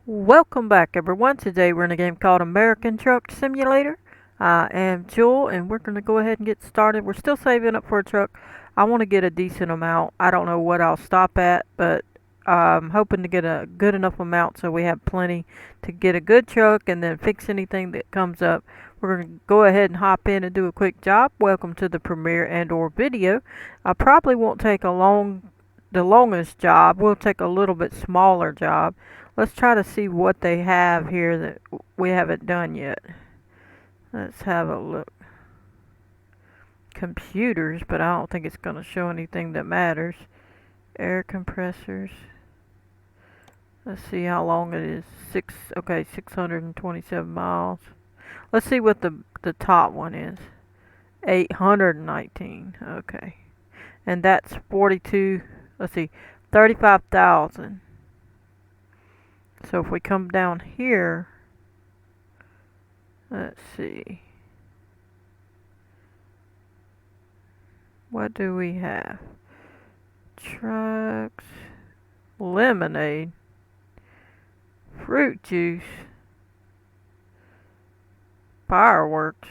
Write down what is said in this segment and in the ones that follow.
Welcome back, everyone. Today we're in a game called American Truck Simulator. I am Jewel, and we're going to go ahead and get started. We're still saving up for a truck. I want to get a decent amount. I don't know what I'll stop at, but I'm hoping to get a good enough amount so we have plenty to get a good truck and then fix anything that comes up. We're going to go ahead and hop in and do a quick job. Welcome to the premiere and or video. I probably won't take the longest job. We'll take a little bit smaller job. Let's try to see what they have here that we haven't done yet. Let's have a look. Computers, but I don't think it's going to show anything that matters. Air compressors. Let's see how long it is. 627 miles. Let's see what the top one is. 819. Okay. And that's 42, let's see, 35,000. So if we come down here, let's see. What do we have? Trucks, lemonade, fruit juice, fireworks.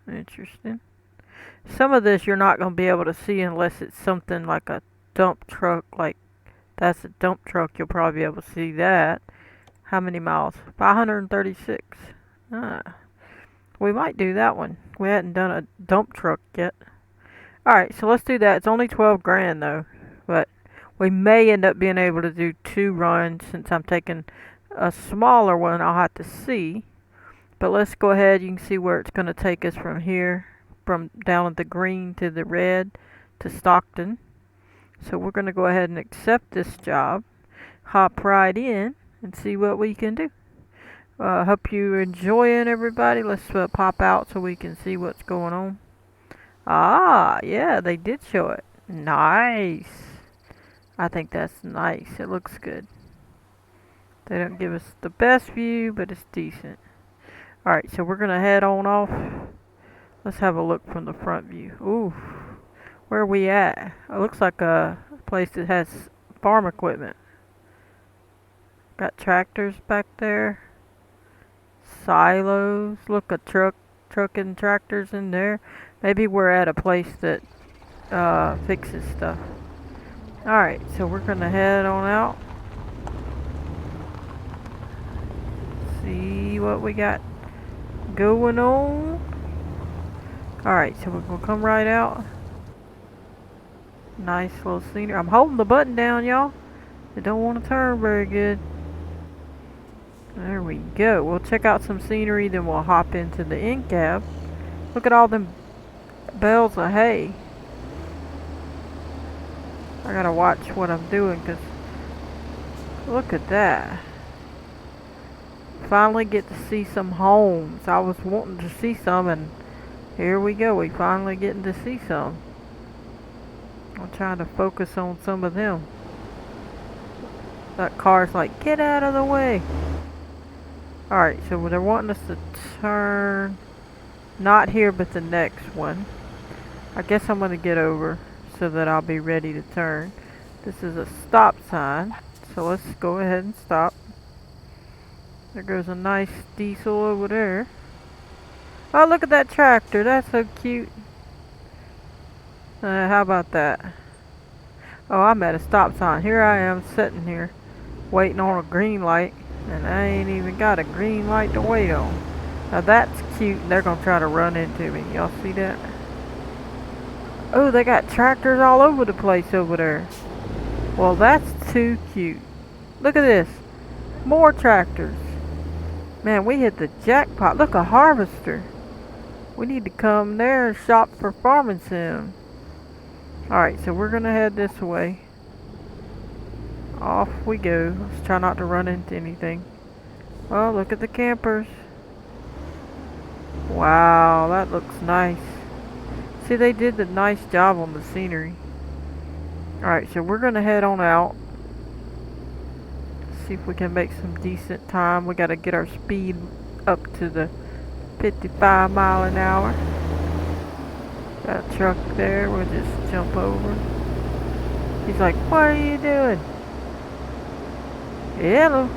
Interesting. Some of this you're not going to be able to see unless it's something like a dump truck. Like that's a dump truck, you'll probably be able to see that. How many miles? 536. Ah, we might do that one. We hadn't done a dump truck yet. Alright, so let's do that. It's only 12 grand though. But we may end up being able to do 2 runs since I'm taking a smaller one. I'll have to see. But let's go ahead. You can see where it's going to take us from here. From down at the green to the red to Stockton. So we're going to go ahead and accept this job. Hop right in and see what we can do. Hope you're enjoying, everybody. Let's pop out so we can see what's going on. Ah, yeah, they did show it. Nice. I think that's nice. It looks good. They don't give us the best view, but it's decent. Alright, so we're going to head on off. Let's have a look from the front view. Ooh, where are we at? It looks like a place that has farm equipment. Got tractors back there. Silos. Look, a truck and tractors in there. Maybe we're at a place that fixes stuff. Alright, so we're gonna head on out. See what we got going on. Alright, so we're gonna come right out. Nice little scenery. I'm holding the button down, y'all. I don't want to turn very good. There we go. We'll check out some scenery, then we'll hop into the end cab. Look at all them bales of hay. I gotta watch what I'm doing, because look at that. Finally get to see some homes. I was wanting to see some, and here we go. We finally getting to see some. I'm trying to focus on some of them. That car's like, get out of the way. Alright, so they're wanting us to turn, not here but the next one. I guess I'm going to get over so that I'll be ready to turn. This is a stop sign, so let's go ahead and stop. There goes a nice diesel over there. Oh, look at that tractor, that's so cute. How about that? Oh, I'm at a stop sign. Here I am sitting here waiting on a green light. And I ain't even got a green light to wait on. Now that's cute. They're going to try to run into me. Y'all see that? Oh, they got tractors all over the place over there. Well, that's too cute. Look at this. More tractors. Man, we hit the jackpot. Look, a harvester. We need to come there and shop for farming sim. Alright, so we're going to head this way. Off we go. Let's try not to run into anything. Oh, look at the campers. Wow, that looks nice. See, they did a nice job on the scenery. Alright, so we're going to head on out. See if we can make some decent time. We got to get our speed up to the 55 mile an hour. Got a truck there. We'll just jump over. He's like, what are you doing? Hello.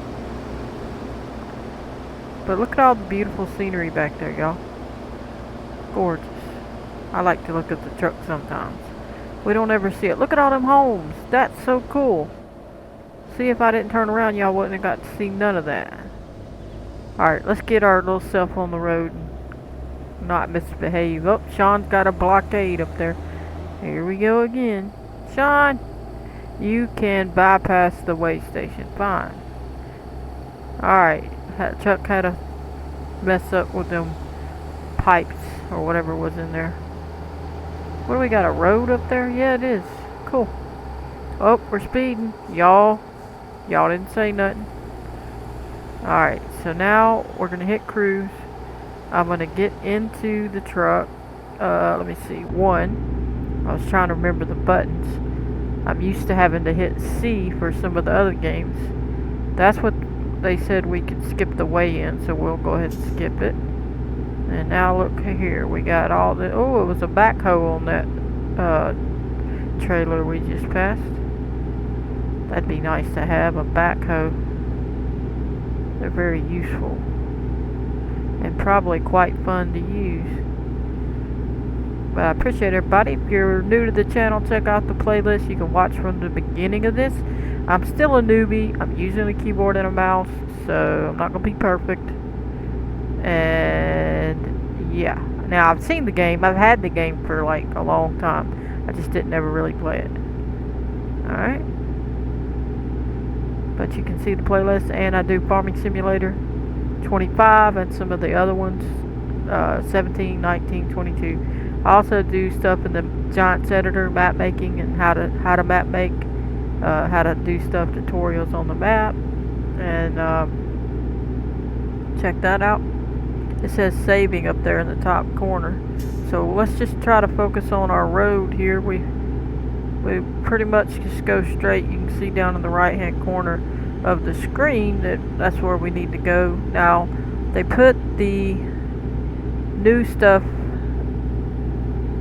But look at all the beautiful scenery back there, y'all. Gorgeous. I like to look at the truck sometimes. We don't ever see it. Look at all them homes. That's so cool. See, if I didn't turn around, y'all wouldn't have got to see none of that. Alright, let's get our little self on the road and not misbehave. Oh, Sean's got a blockade up there. Here we go again. Sean, you can bypass the way station. Fine. Alright, that truck had a mess up with them pipes or whatever was in there. What do we got, a road up there? Yeah, it is. Cool. Oh, we're speeding. Y'all didn't say nothing. Alright, so now we're going to hit cruise. I'm going to get into the truck. Let me see. I was trying to remember the buttons. I'm used to having to hit C for some of the other games. That's what they said we could skip the way in, so we'll go ahead and skip it. And now look here, we got all the, oh, it was a backhoe on that trailer we just passed. That'd be nice to have, a backhoe. They're very useful. And probably quite fun to use. But I appreciate everybody. If you're new to the channel, check out the playlist. You can watch from the beginning of this. I'm still a newbie. I'm using a keyboard and a mouse, so I'm not going to be perfect. And yeah, now I've seen the game. I've had the game for like a long time. I just didn't ever really play it. Alright, but you can see the playlist, and I do Farming Simulator 25 and some of the other ones, 17, 19, 22. I also do stuff in the Giants editor, map making, and how to map make, how to do stuff, tutorials on the map, and check that out. It says saving up there in the top corner. So let's just try to focus on our road here. We pretty much just go straight. You can see down in the right hand corner of the screen that's where we need to go. Now they put the new stuff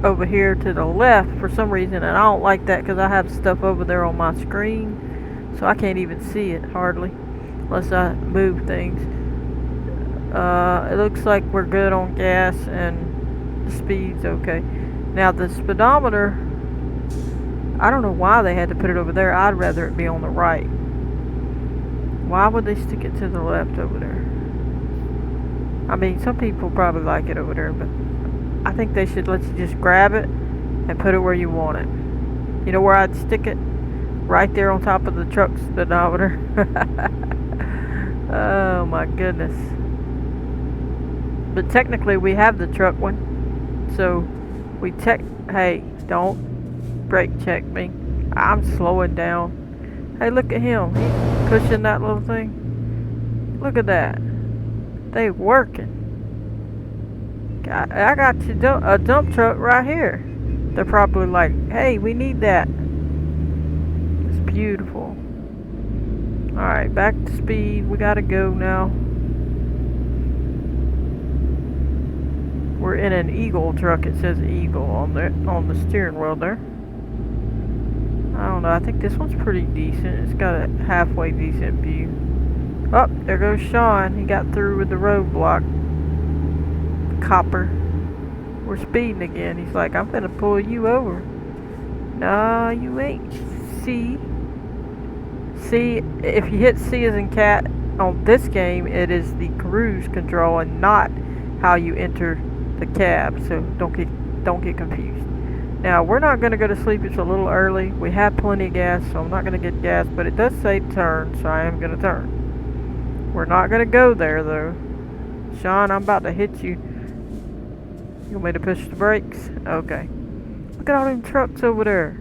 over here to the left for some reason, and I don't like that because I have stuff over there on my screen, so I can't even see it hardly unless I move things. It looks like we're good on gas and the speed's okay. Now the speedometer, I don't know why they had to put it over there. I'd rather it be on the right. Why would they stick it to the left over there? I mean, some people probably like it over there, but I think they should let you just grab it and put it where you want it. You know where I'd stick it? Right there on top of the truck speedometer. Oh my goodness. But technically we have the truck one, so we hey, don't brake check me. I'm slowing down. Hey, look at him. He's pushing that little thing. Look at that. They working. I got a dump truck right here. They're probably like, hey, we need that. It's beautiful. Alright, back to speed. We gotta go now. We're in an Eagle truck. It says Eagle on the steering wheel there. I don't know. I think this one's pretty decent. It's got a halfway decent view. Oh, there goes Sean. He got through with the roadblock. Copper. We're speeding again. He's like, I'm gonna pull you over. No, you ain't. C. If you hit C as in cat on this game, it is the cruise control and not how you enter the cab. So don't get confused. Now we're not gonna go to sleep. It's a little early. We have plenty of gas, so I'm not gonna get gas. But it does say turn, so I am gonna turn. We're not gonna go there though. Sean, I'm about to hit you. You want me to push the brakes? Okay. Look at all them trucks over there.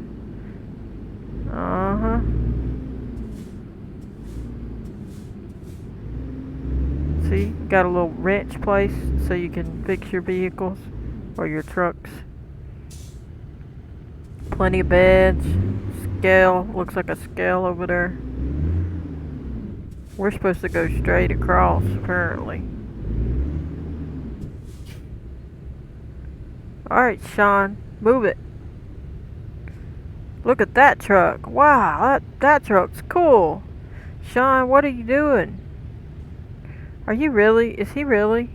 Uh-huh. See, got a little wrench place so you can fix your vehicles or your trucks. Plenty of beds. Scale. Looks like a scale over there. We're supposed to go straight across, apparently. Alright, Sean, move it. Look at that truck. Wow, that truck's cool. Sean, what are you doing? Are you really? Is he really?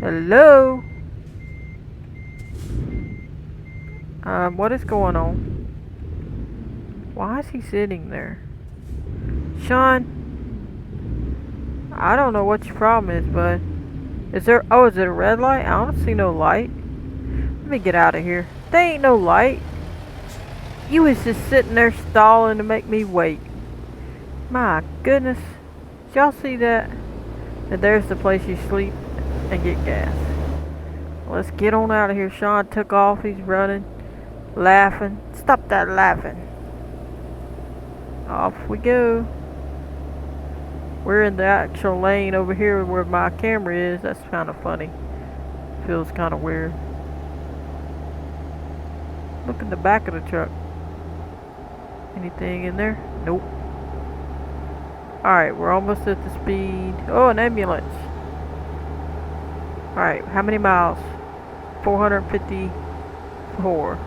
Hello? What is going on? Why is he sitting there? Sean, I don't know what your problem is, bud. Is there, oh, is it a red light? I don't see no light. Let me get out of here. There ain't no light. You was just sitting there stalling to make me wait. My goodness. Did y'all see that? And there's the place you sleep and get gas. Let's get on out of here. Sean took off. He's running. Laughing. Stop that laughing. Off we go. We're in the actual lane over here where my camera is. That's kind of funny. Feels kind of weird. Look in the back of the truck. Anything in there? Nope. Alright, we're almost at the speed. Oh, an ambulance. Alright, how many miles? 454.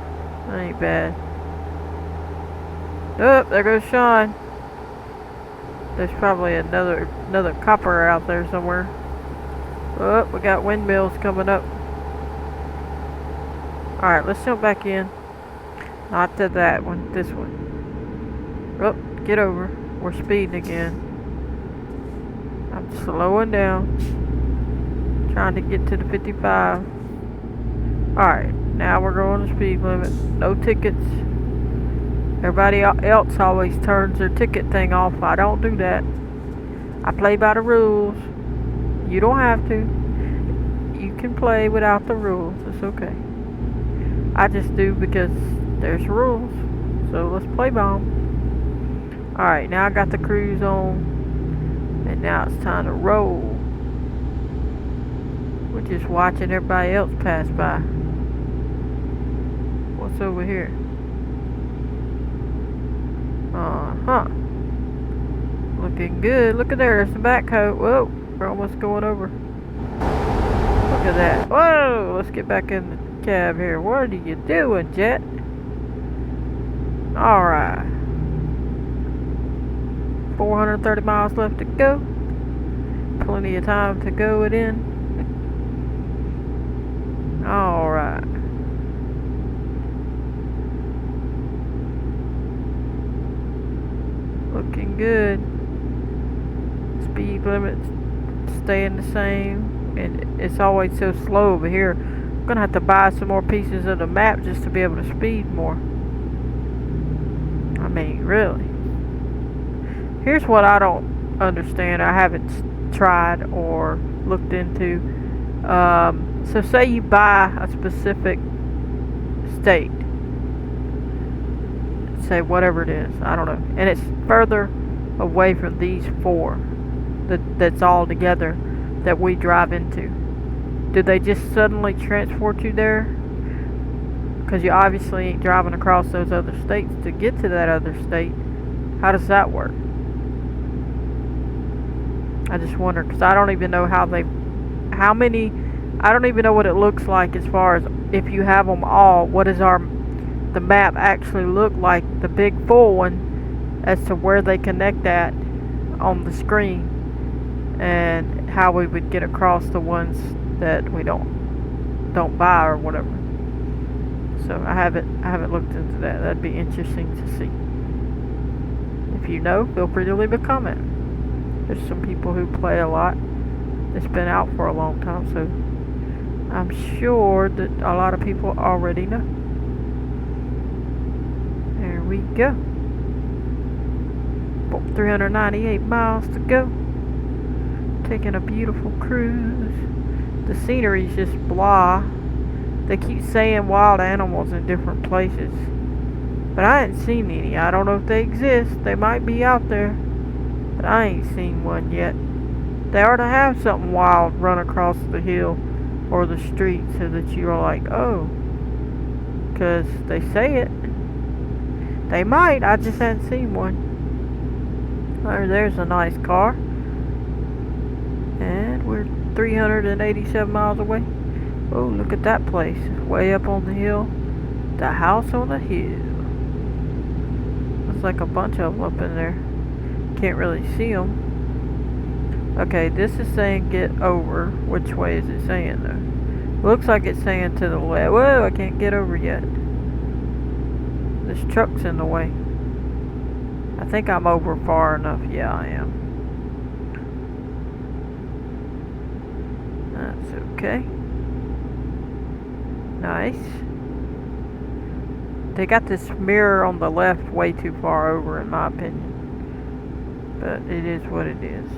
That ain't bad. Oh, there goes Sean. There's probably another copper out there somewhere. Oh, we got windmills coming up. Alright, let's jump back in. Not to that one, this one. Oh, get over. We're speeding again. I'm slowing down. Trying to get to the 55. Alright, now we're going the speed limit. No tickets. Everybody else always turns their ticket thing off. I don't do that. I play by the rules. You don't have to. You can play without the rules. It's okay. I just do because there's rules. So let's play by them. Alright, now I got the cruise on. And now it's time to roll. We're just watching everybody else pass by. What's over here? Uh-huh. Looking good. Look at there. There's the backhoe. Whoa. We're almost going over. Look at that. Whoa. Let's get back in the cab here. What are you doing, Jet? Alright. 430 miles left to go. Plenty of time to go it in. Alright. Looking good. Speed limits staying the same. And it's always so slow over here. I'm gonna have to buy some more pieces of the map just to be able to speed more. I mean, really. Here's what I don't understand. I haven't tried or looked into. So say you buy a specific state. Say whatever it is. I don't know. And it's further away from these four that's all together that we drive into. Do they just suddenly transport you there? Because you obviously ain't driving across those other states to get to that other state. How does that work? I just wonder, because I don't even know I don't even know what it looks like as far as if you have them all. What does the map actually look like, the big full one, as to where they connect at on the screen, and how we would get across the ones that we don't buy or whatever. So I haven't looked into that. That'd be interesting to see. If you know, feel free to leave a comment. There's some people who play a lot. It's been out for a long time, so I'm sure that a lot of people already know. There we go. 398 miles to go. Taking a beautiful cruise. The scenery's just blah. They keep saying wild animals in different places, but I ain't seen any. I don't know if they exist. They might be out there, but I ain't seen one yet. They ought to have something wild run across the hill or the street so that you're like, oh, because they say it. They might. I just haven't seen one. There's a nice car. And we're 387 miles away. Oh, look at that place. Way up on the hill. The house on the hill. There's like a bunch of them up in there. Can't really see them. Okay, this is saying get over. Which way is it saying though? Looks like it's saying to the left. Whoa, I can't get over yet. This truck's in the way. I think I'm over far enough. Yeah, I am. That's okay. Nice. They got this mirror on the left way too far over in my opinion. But it is what it is.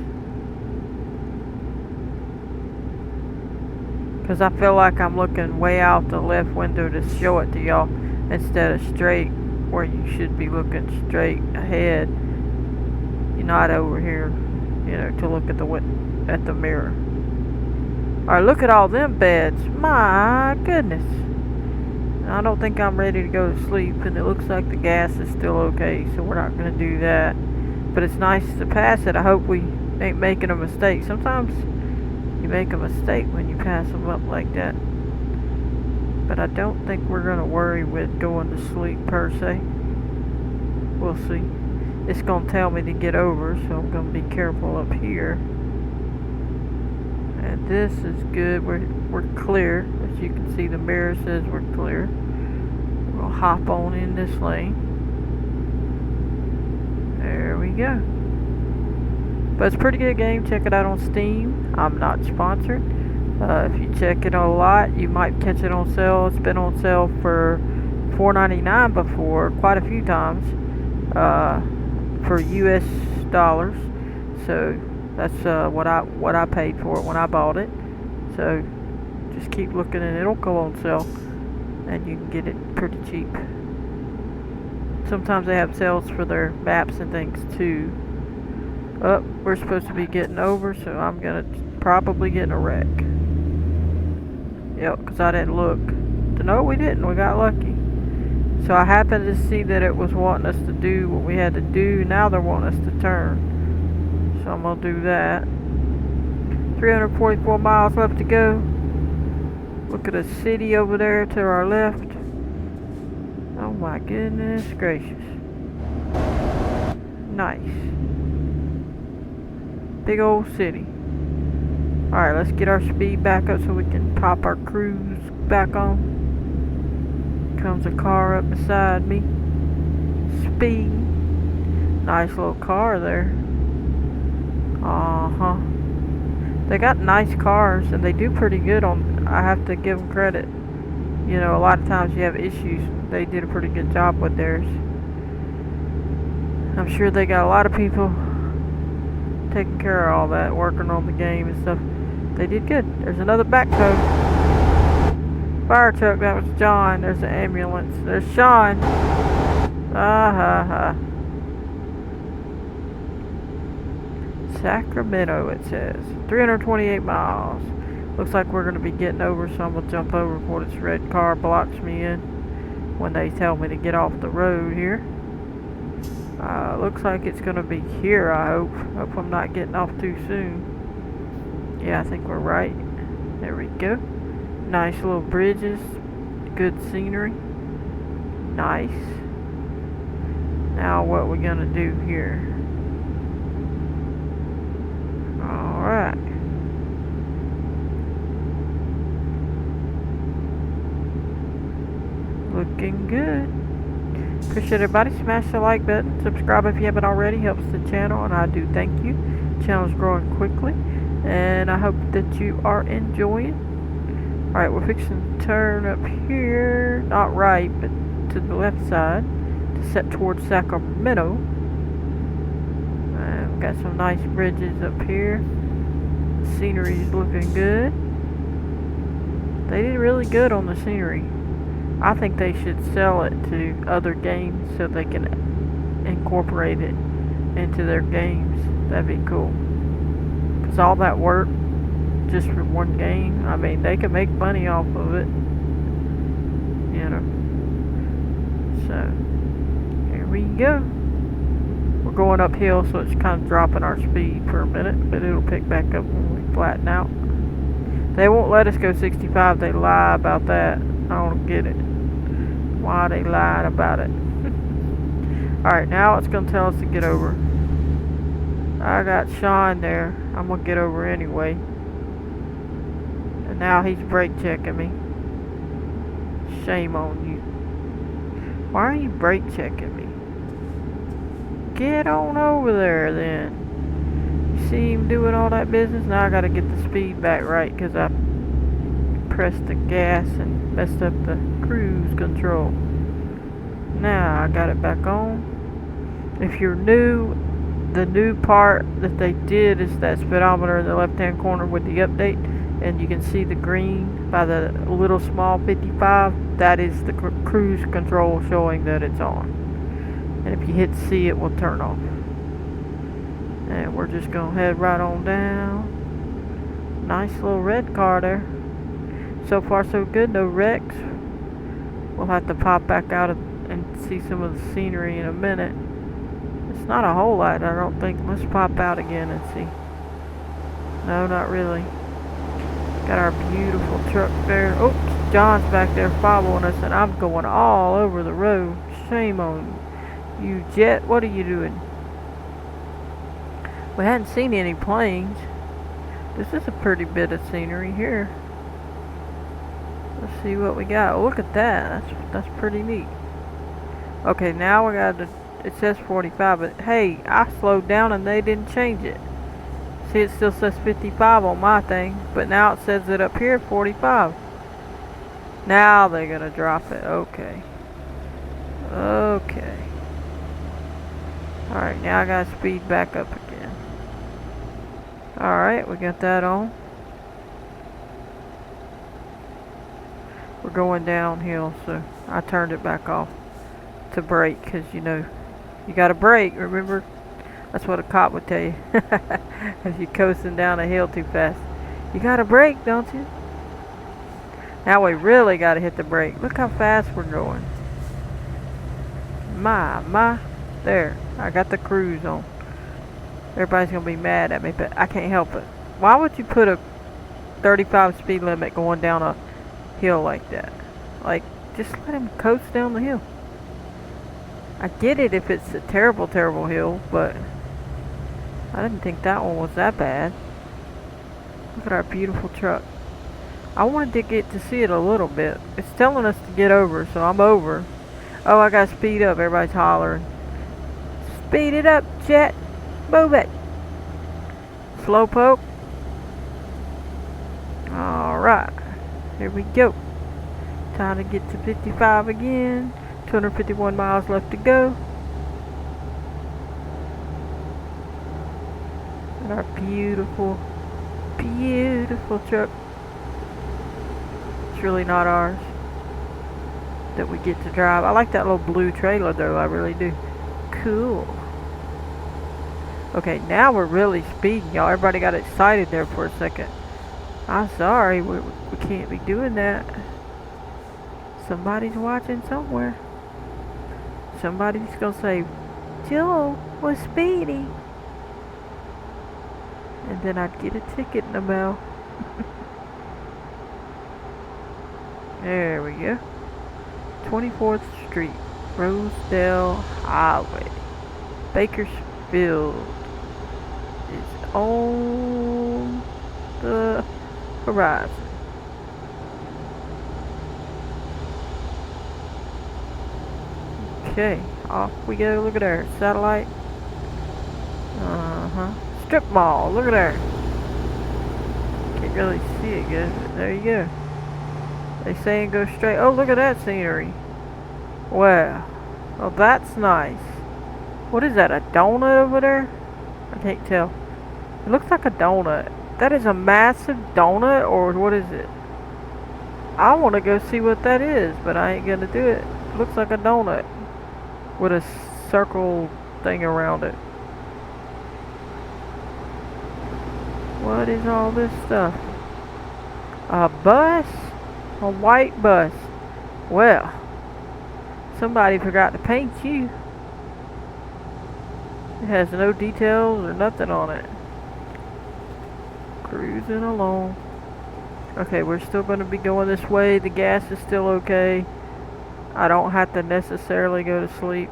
Because I feel like I'm looking way out the left window to show it to y'all instead of straight where you should be looking straight ahead. You're not over here, you know, to look at the mirror. Alright, look at all them beds. My goodness. I don't think I'm ready to go to sleep, and it looks like the gas is still okay, so we're not going to do that. But it's nice to pass it. I hope we ain't making a mistake. Sometimes you make a mistake when you pass them up like that. But I don't think we're going to worry with going to sleep per se. We'll see. It's going to tell me to get over, so I'm going to be careful up here. And this is good. We're clear. As you can see, the mirror says we're clear. We'll hop on in this lane. There we go. But it's a pretty good game. Check it out on Steam. I'm not sponsored. If you check it a lot, you might catch it on sale. It's been on sale for $4.99 before, quite a few times, for US dollars. So that's what I paid for it when I bought it. So just keep looking and it'll go on sale, and you can get it pretty cheap. Sometimes they have sales for their maps and things too. Oh, we're supposed to be getting over, so I'm gonna probably get in a wreck. Yep, because I didn't look. No, we didn't. We got lucky. So I happened to see that it was wanting us to do what we had to do. Now they're wanting us to turn. So I'm going to do that. 344 miles left to go. Look at a city over there to our left. Oh my goodness gracious. Nice. Big old city. Alright, let's get our speed back up so we can pop our cruise back on. Comes a car up beside me. Speed. Nice little car there. Uh-huh. They got nice cars and they do pretty good on, I have to give them credit. You know, a lot of times you have issues. They did a pretty good job with theirs. I'm sure they got a lot of people taking care of all that, working on the game and stuff. They did good. There's another backhoe. Fire truck, that was John. There's an ambulance. There's Sean. Sacramento, it says. 328 miles. Looks like we're going to be getting over, so I'm going to jump over before this red car blocks me in when they tell me to get off the road here. Looks like it's going to be here, I hope. Hope I'm not getting off too soon. Yeah, I think we're right. There we go. Nice little bridges. Good scenery. Nice. Now what we're going to do here. Alright. Looking good. Appreciate everybody. Smash the like button. Subscribe if you haven't already. Helps the channel, and I do thank you. The channel's growing quickly, and I hope that you are enjoying. Alright, we're fixing to turn up here. Not right, but to the left side. To set towards Sacramento. We've got some nice bridges up here. The scenery's looking good. They did really good on the scenery. I think they should sell it to other games so they can incorporate it into their games. That'd be cool. Because all that work just for one game, I mean, they can make money off of it. You know. So, here we go. We're going uphill, so it's kind of dropping our speed for a minute, but it'll pick back up when we flatten out. They won't let us go 65. They lie about that. I don't get it. Why they lied about it. Alright, now it's going to tell us to get over. I got Sean there. I'm gonna get over anyway. And now he's brake checking me. Shame on you. Why are you brake checking me? Get on over there then. You see him doing all that business? Now I gotta get the speed back right because I pressed the gas and messed up the cruise control. Now I got it back on. If you're new, the new part that they did is that speedometer in the left hand corner with the update, and you can see the green by the little small 55. That is the cruise control showing that it's on. And if you hit C, it will turn off. And we're just gonna head right on down. Nice little red car there. So far so good, no wrecks. We'll have to pop back out and see some of the scenery in a minute. It's not a whole lot, I don't think. Let's pop out again and see. No, not really. Got our beautiful truck there. Oops, John's back there following us, and I'm going all over the road. Shame on you, Jet. What are you doing? We hadn't seen any planes. This is a pretty bit of scenery here. Let's see what we got. Oh, look at that. That's pretty neat. Okay, now we got to. It says 45, but hey, I slowed down and they didn't change it. See, it still says 55 on my thing, but now it says it up here 45. Now they're gonna drop it. Okay. Okay. Alright, now I gotta speed back up again. Alright, we got that on. We're going downhill, so I turned it back off to brake, because you know, you gotta brake, remember? That's what a cop would tell you. If you're coasting down a hill too fast. You gotta brake, don't you? Now we really gotta hit the brake. Look how fast we're going. My. There, I got the cruise on. Everybody's gonna be mad at me, but I can't help it. Why would you put a 35 speed limit going down a hill like that? Like, just let him coast down the hill. I get it if it's a terrible, terrible hill, but I didn't think that one was that bad. Look at our beautiful truck. I wanted to get to see it a little bit. It's telling us to get over, so I'm over. Oh, I gotta speed up. Everybody's hollering. Speed it up, Jet. Move it. Slowpoke. Alright. Here we go. Time to get to 55 again. 251 miles left to go. And our beautiful, beautiful truck. It's really not ours that we get to drive. I like that little blue trailer though, I really do. Cool. Okay, now we're really speeding, y'all. Everybody got excited there for a second. I'm sorry, we can't be doing that. Somebody's watching somewhere. Somebody's gonna say, Joel was speeding. And then I'd get a ticket in the mail. There we go. 24th Street, Rosedale Highway. Bakersfield is on the horizon. Okay, off we go. Look at there. Satellite. Strip mall. Look at there. Can't really see it good, but there you go. They saying go straight. Oh, look at that scenery. Wow. Oh, that's nice. What is that? A donut over there? I can't tell. It looks like a donut. That is a massive donut, or what is it? I want to go see what that is, but I ain't gonna do it. It looks like a donut with a circle thing around it. What is all this stuff? A bus? A white bus. Well, somebody forgot to paint you. It has no details or nothing on it. Cruising along. Okay, we're still going to be going this way. The gas is still okay. I don't have to necessarily go to sleep.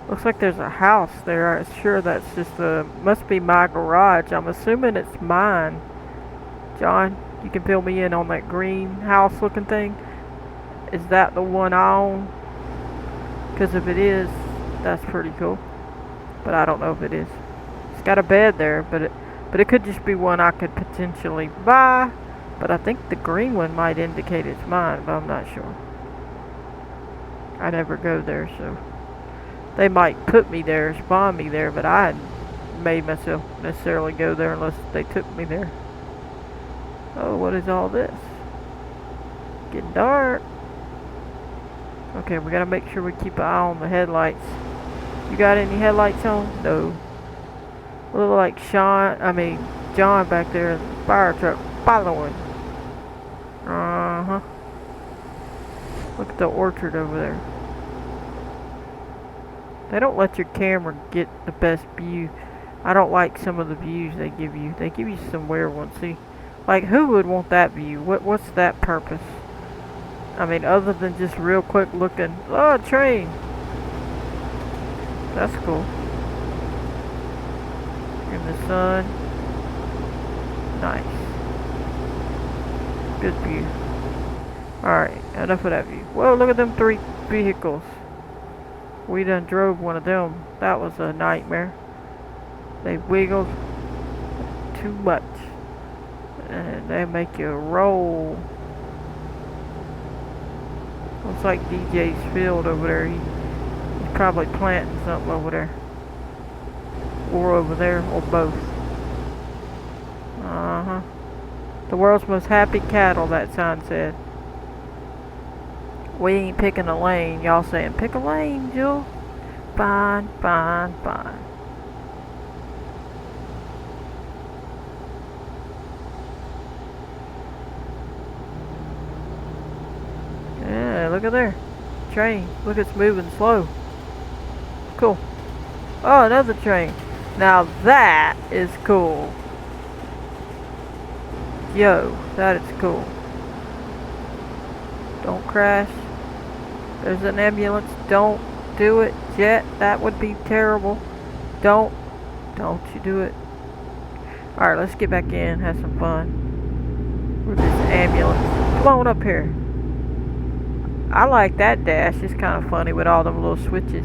Looks like there's a house there. I'm sure that's just must be my garage. I'm assuming it's mine. John, you can fill me in on that green house looking thing. Is that the one I own? Because if it is, that's pretty cool. But I don't know if it is. It's got a bed there, but it could just be one I could potentially buy. But I think the green one might indicate it's mine, but I'm not sure. I never go there, so they might put me there, spawn me there, but I hadn't made myself necessarily go there unless they took me there. Oh, what is all this? Getting dark. Okay, we gotta make sure we keep an eye on the headlights. You got any headlights on? No. Look like John back there in the fire truck following. Uh-huh. Look at the orchard over there. They don't let your camera get the best view. I don't like some of the views they give you. They give you some weird ones. See, like who would want that view? What's that purpose? I mean, other than just real quick looking. Oh, a train. That's cool. In the sun. Nice. Good view. Alright, enough of that view. Whoa, look at them 3 vehicles. We done drove one of them. That was a nightmare. They wiggled too much. And they make you roll. Looks like DJ's field over there. He's probably planting something over there. Or over there, or both. Uh-huh. The world's most happy cattle, that sign said. We ain't picking a lane. Y'all saying, pick a lane, Jill. Fine, fine, fine. Yeah, look at there. Train. Look, it's moving slow. Cool. Oh, another train. Now that is cool. Yo, that is cool. Don't crash. There's an ambulance. Don't do it, Jet. That would be terrible. Don't you do it. Alright, let's get back in. Have some fun with this ambulance. Come on up here. I like that dash. It's kind of funny with all them little switches.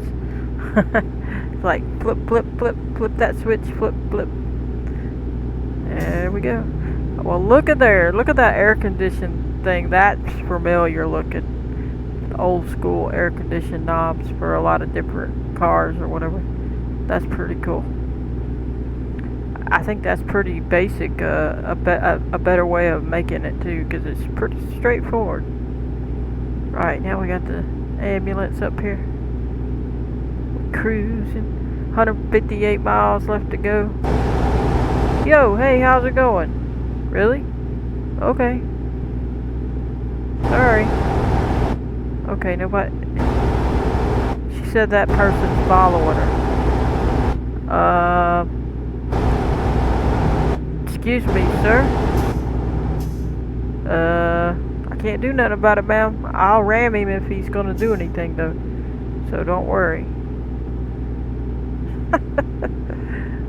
It's like flip, flip, flip, flip that switch, flip, flip. There we go. Well, look at there. Look at that air conditioned thing. That's familiar looking. Old school air conditioned knobs for a lot of different cars or whatever. That's pretty cool. I think that's pretty basic. A better way of making it too, because it's pretty straightforward. Right, now we got the ambulance up here. We're cruising. 158 miles left to go. Yo, hey, how's it going? Really? Okay. Sorry. Okay, nobody. She said that person's following her. Excuse me, sir. I can't do nothing about it, ma'am. I'll ram him if he's gonna do anything, though. So don't worry.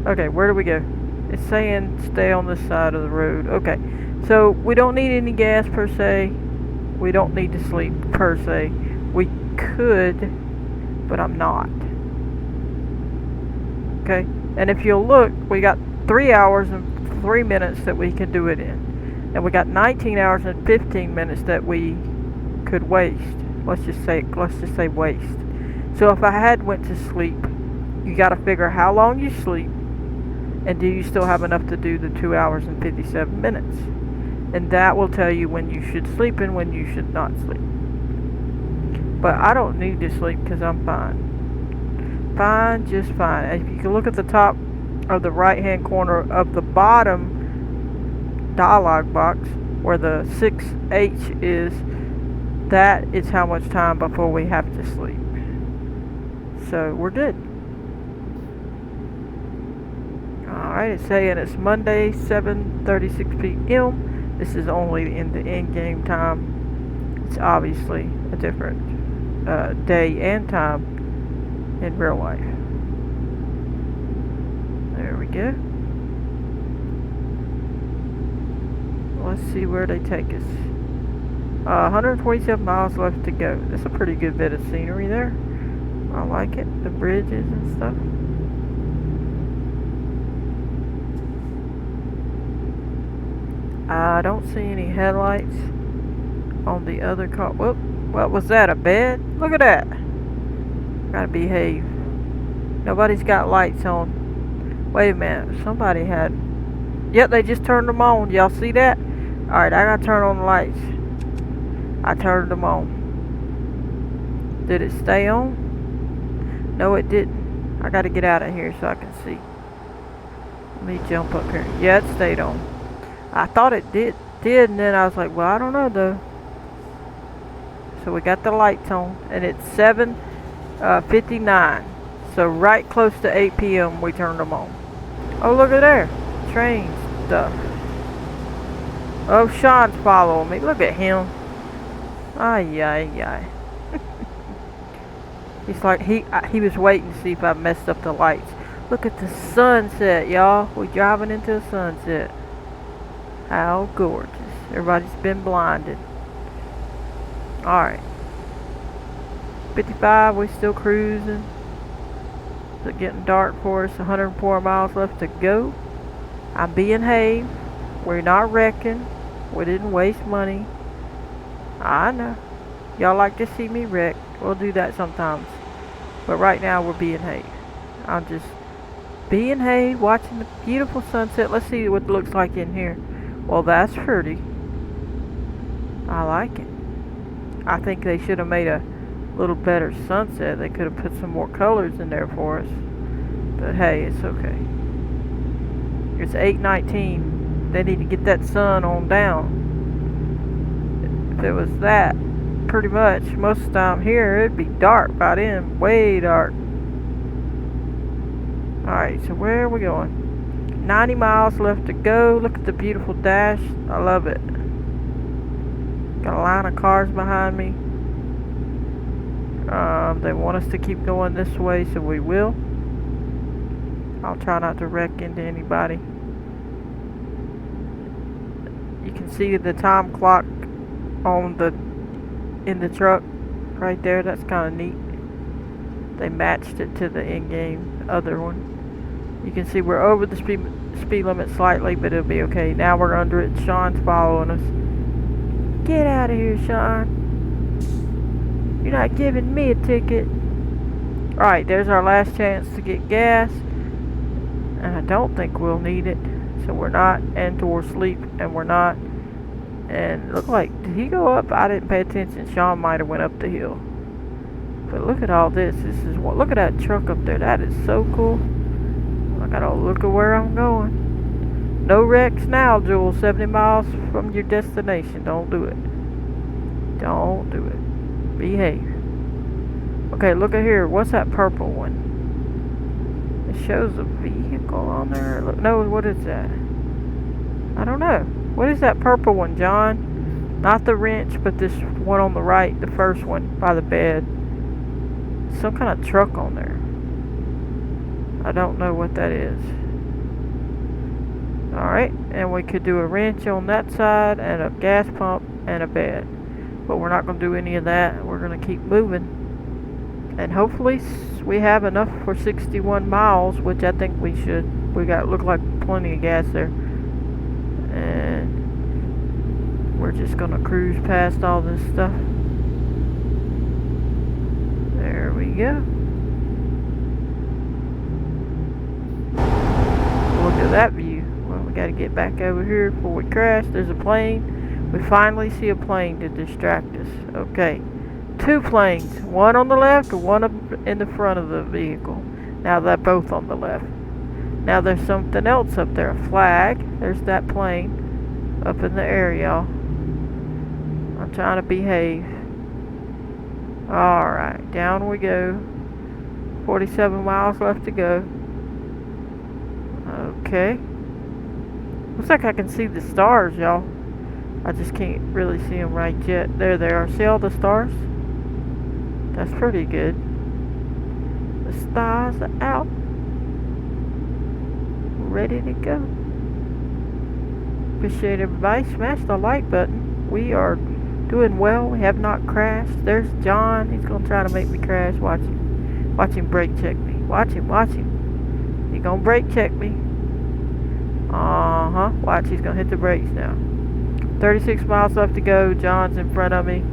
Okay, where do we go? It's saying stay on this side of the road. Okay, so we don't need any gas per se. We don't need to sleep per se. We could, but I'm not. Okay, and if you'll look, we got 3 hours and 3 minutes that we can do it in. And we got 19 hours and 15 minutes that we could waste. Let's just say waste. So if I had went to sleep, you got to figure how long you sleep, and do you still have enough to do the 2 hours and 57 minutes? And that will tell you when you should sleep and when you should not sleep. But I don't need to sleep because I'm fine. Fine, just fine. If you can look at the top of the right hand corner of the bottom dialog box where the 6H is, that is how much time before we have to sleep. So we're good. Alright, it's saying it's Monday, 7:36 p.m. This is only in the in-game time. It's obviously a different day and time in real life. There we go. Let's see where they take us. 127 miles left to go. That's a pretty good bit of scenery there. I like it. The bridges and stuff. I don't see any headlights on the other car. Whoop. What was that? A bed? Look at that. Gotta behave. Nobody's got lights on. Wait a minute. Somebody had. Yep, they just turned them on. Y'all see that? Alright, I gotta turn on the lights. I turned them on. Did it stay on? No, it didn't. I gotta get out of here so I can see. Let me jump up here. Yeah, it stayed on. I thought it did, and then I was like, well, I don't know though. So we got the lights on, and it's 7:59. So right close to 8 p.m. we turned them on. Oh, look at there. Train stuff. Oh, Sean's following me. Look at him. Ay, ay, ay. He's like, he was waiting to see if I messed up the lights. Look at the sunset, y'all. We're driving into a sunset. How gorgeous. Everybody's been blinded. Alright. 55, we still cruising. It's getting dark for us. 104 miles left to go. I'm being behaved. We're not wrecking. We didn't waste money. I know. Y'all like to see me wreck. We'll do that sometimes. But right now we're being behaved. I'm just being behaved, watching the beautiful sunset. Let's see what it looks like in here. Well, that's pretty. I like it. I think they should have made a little better sunset. They could have put some more colors in there for us. But hey, it's okay. It's 8:19. They need to get that sun on down. If it was that, pretty much, most of the time here, it'd be dark by then. Way dark. Alright, so where are we going? 90 miles left to go. Look at the beautiful dash. I love it. Got a line of cars behind me. They want us to keep going this way, so we will. I'll try not to wreck into anybody. You can see the time clock on in the truck right there. That's kind of neat. They matched it to the in-game other one. You can see we're over the speed limit slightly, but it'll be okay. Now we're under it. Sean's following us. Get out of here, Sean. You're not giving me a ticket. Alright, there's our last chance to get gas. And I don't think we'll need it. So we're not. And towards sleep. And we're not. And look like, did he go up? I didn't pay attention. Sean might have went up the hill. But look at all this. This is what. Look at that truck up there. That is so cool. I gotta look at where I'm going. No wrecks now, Jules. 70 miles from your destination. Don't do it. Don't do it. Behave. Okay, look at here. What's that purple one? It shows a vehicle on there. Look, no, what is that? I don't know. What is that purple one, John? Not the wrench, but this one on the right. The first one by the bed. Some kind of truck on there. I don't know what that is. Alright, and we could do a wrench on that side and a gas pump and a bed. But we're not going to do any of that. We're going to keep moving. And hopefully we have enough for 61 miles, which I think we should. We got look like plenty of gas there. And we're just going to cruise past all this stuff. There we go. Look at that view. Well, we got to get back over here before we crash. There's a plane. We finally see a plane to distract us. Okay. 2 planes. One on the left and one in the front of the vehicle. Now they're both on the left. Now there's something else up there. A flag. There's that plane up in the air, y'all. I'm trying to behave. Alright. Down we go. 47 miles left to go. Okay. Looks like I can see the stars, y'all. I just can't really see them right yet. There they are. See all the stars? That's pretty good. The stars are out, ready to go. Appreciate everybody. Smash the like button. We are doing well. We have not crashed. There's John. He's gonna try to make me crash. Watch him. Watch him brake check me. Watch him. Watch him. He gonna brake check me. Watch. He's gonna hit the brakes now. 36 miles left to go. John's in front of me.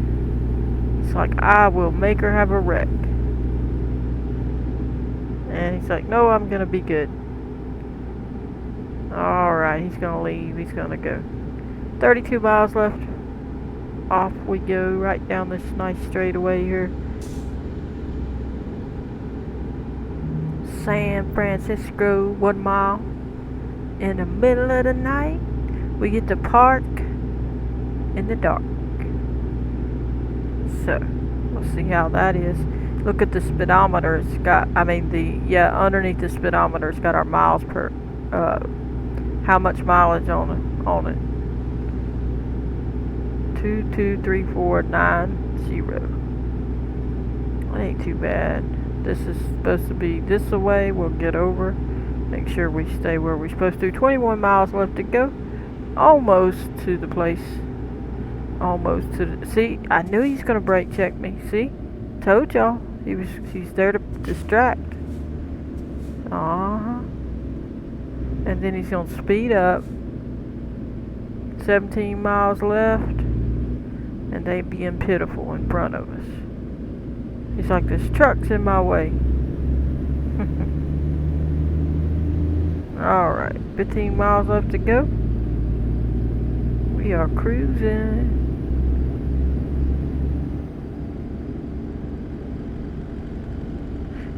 It's like, I will make her have a wreck. And he's like, no, I'm gonna be good. Alright, he's gonna leave. He's gonna go. 32 miles left. Off we go, right down this nice straightaway here. San Francisco, 1 mile. In the middle of the night, we get to park in the dark. So, we'll see how that is. Look at the speedometer. It's got, underneath the speedometer, it's got our miles per, how much mileage on it. 223,490. That ain't too bad. This is supposed to be this way. We'll get over. Make sure we stay where we're supposed to. 21 miles left to go. Almost to the place. Almost to the... See, I knew he's gonna brake check me. See? Told y'all. He's there to distract. And then he's gonna speed up. 17 miles left. And they being pitiful in front of us. He's like, this truck's in my way. Alright, 15 miles left to go. We are cruising.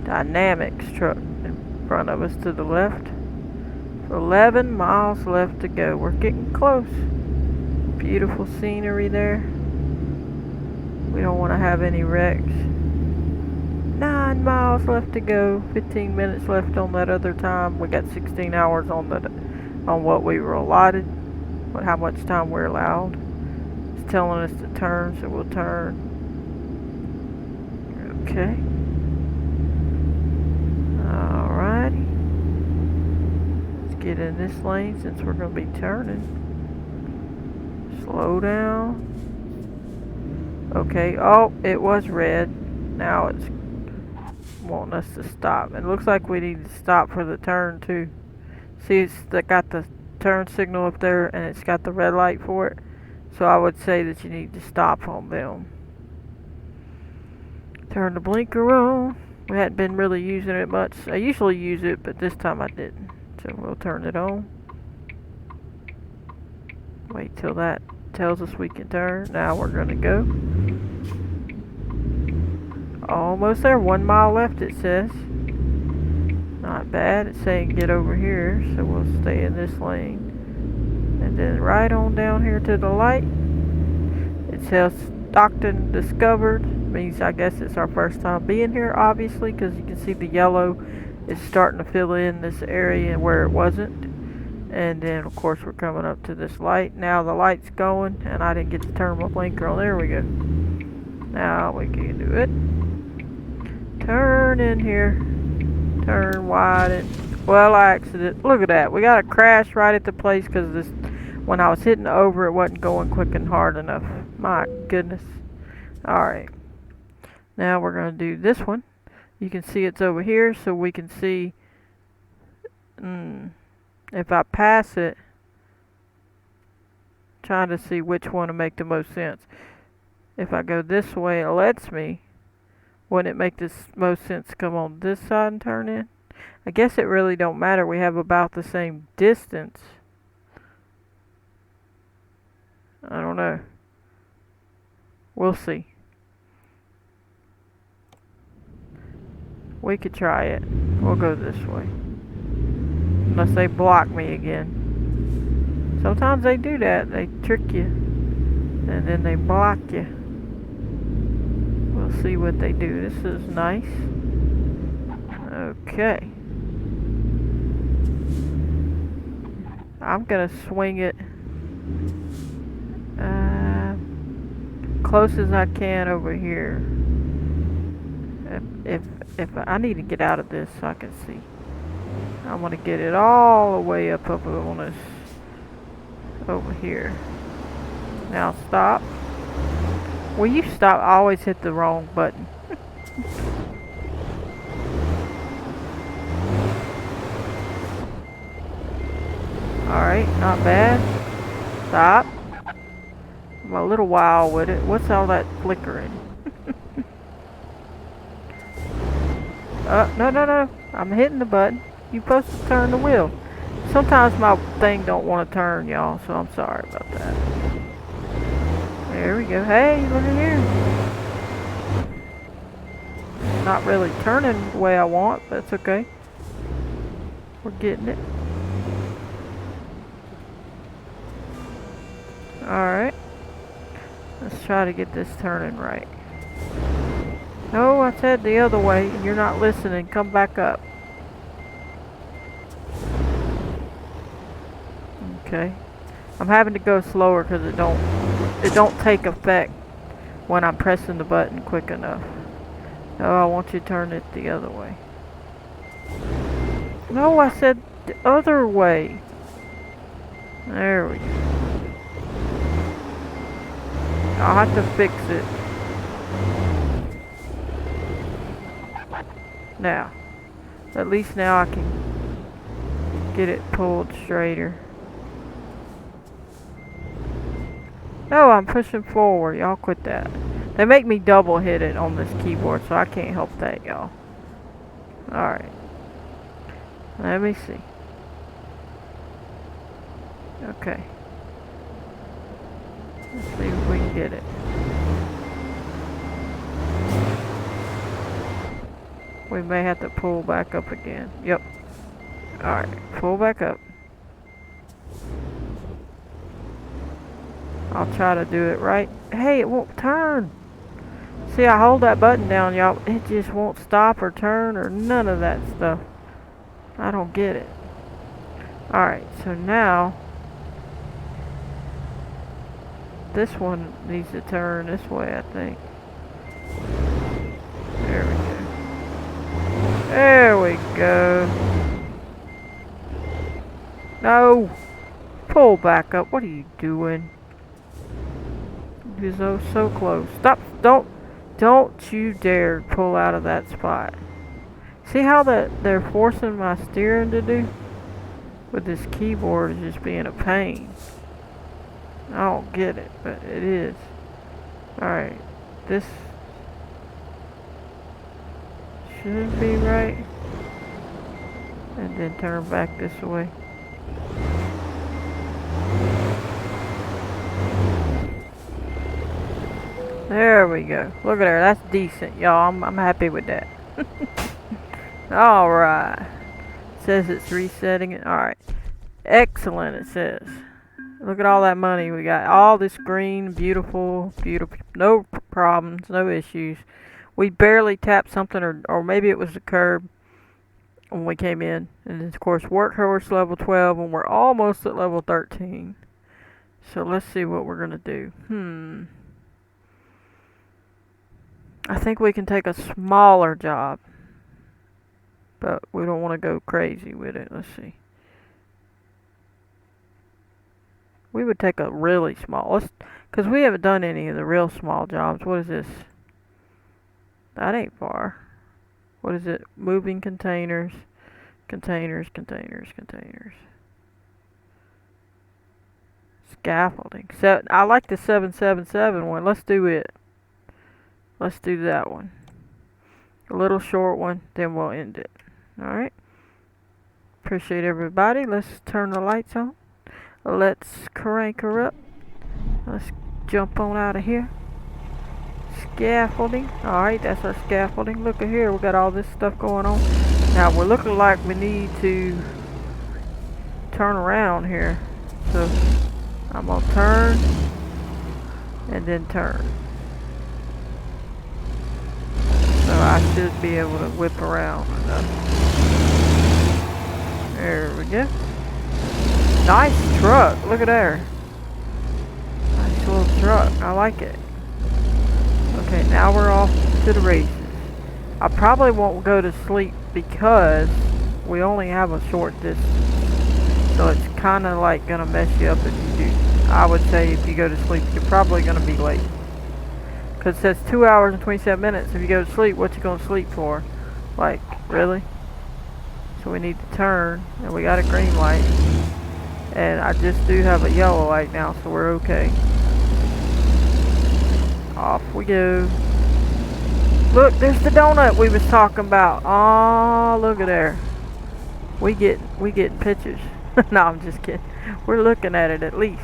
Dynamics truck in front of us to the left. 11 miles left to go. We're getting close. Beautiful scenery there. We don't want to have any wrecks. 9 miles left to go. 15 minutes left on that other time. We got 16 hours on what we were allotted. But how much time we're allowed. It's telling us to turn, so we'll turn. Okay. Alrighty. Let's get in this lane since we're going to be turning. Slow down. Okay. Oh, it was red. Now it's wanting us to stop. It looks like we need to stop for the turn too. See, it's got the turn signal up there and it's got the red light for it. So I would say that you need to stop on them. Turn the blinker on. We hadn't been really using it much. I usually use it, but this time I didn't. So we'll turn it on. Wait till that tells us we can turn. Now we're gonna go. Almost there. 1 mile left, it says. Not bad. It's saying get over here, so we'll stay in this lane. And then right on down here to the light, it says Stockton discovered. Means I guess it's our first time being here, obviously, because you can see the yellow is starting to fill in this area where it wasn't. And then, of course, we're coming up to this light. Now the light's going, and I didn't get to turn my blinker on. There we go. Now we can do it. Turn in here. Turn wide. And, well, accident. Look at that. We got a crash right at the place because this. When I was hitting over, it wasn't going quick and hard enough. My goodness. Alright. Now we're going to do this one. You can see it's over here, so we can see if I pass it. Trying to see which one to make the most sense. If I go this way, it lets me. Wouldn't it make this most sense to come on this side and turn in? I guess it really don't matter. We have about the same distance. I don't know. We'll see. We could try it. We'll go this way. Unless they block me again. Sometimes they do that. They trick you. And then they block you. We'll see what they do. This is nice. Okay. I'm gonna swing it close as I can over here. If if I need to get out of this so I can see. I want to get it all the way up on this over here. Now stop. Will you stop? I always hit the wrong button. Alright, not bad. Stop. I'm a little wild with it. What's all that flickering? No. I'm hitting the button. You're supposed to turn the wheel. Sometimes my thing don't want to turn, y'all, so I'm sorry about that. There we go. Hey, look at here. Not really turning the way I want, but it's okay. We're getting it. Alright. Let's try to get this turning right. No, I said the other way. You're not listening. Come back up. Okay. I'm having to go slower because it don't take effect when I'm pressing the button quick enough. No, I want you to turn it the other way. No, I said the other way. There we go. I'll have to fix it. Now. At least now I can get it pulled straighter. No, I'm pushing forward. Y'all quit that. They make me double hit it on this keyboard, so I can't help that, y'all. Alright. Let me see. Okay. Let's see if we can get it. We may have to pull back up again. Yep. Alright, pull back up. I'll try to do it right. Hey, it won't turn. See, I hold that button down, y'all. It just won't stop or turn or none of that stuff. I don't get it. Alright, so now this one needs to turn this way, I think. There we go. There we go. No! Pull back up. What are you doing? You're so close. Stop! Don't you dare pull out of that spot. See how they're forcing my steering to do? With this keyboard is just being a pain. I don't get it, but it is. Alright. This should be right. And then turn back this way. There we go. Look at her. That's decent, y'all. I'm happy with that. Alright. It says it's resetting it. Alright. Excellent, it says. Look at all that money we got. All this green, beautiful. No problems, no issues. We barely tapped something, or maybe it was the curb when we came in. And of course, workhorse level 12, and we're almost at level 13. So let's see what we're going to do. I think we can take a smaller job. But we don't want to go crazy with it. Let's see. We would take a really small. Because we haven't done any of the real small jobs. What is this? That ain't far. What is it? Moving containers. Containers. Scaffolding. So I like the 777 one. Let's do it. Let's do that one. A little short one, then we'll end it. Alright. Appreciate everybody. Let's turn the lights on. Let's crank her up. Let's jump on out of here. Scaffolding. Alright, that's our scaffolding. Look at here. We got all this stuff going on. Now, we're looking like we need to turn around here. So, I'm going to turn and then turn. So I should be able to whip around enough. There we go. Nice truck. Look at there. Nice little truck. I like it. Okay, now we're off to the races. I probably won't go to sleep because we only have a short distance. So it's kind of like gonna mess you up if you do. I would say if you go to sleep, you're probably gonna be late. Cause it says 2 hours and 27 minutes. If you go to sleep, what you gonna sleep for? Like, really? So we need to turn, and we got a green light. And I just do have a yellow light now, so we're okay. Off we go. Look, there's the donut we was talking about. Oh, look at there. We getting pictures. No, I'm just kidding. We're looking at it at least.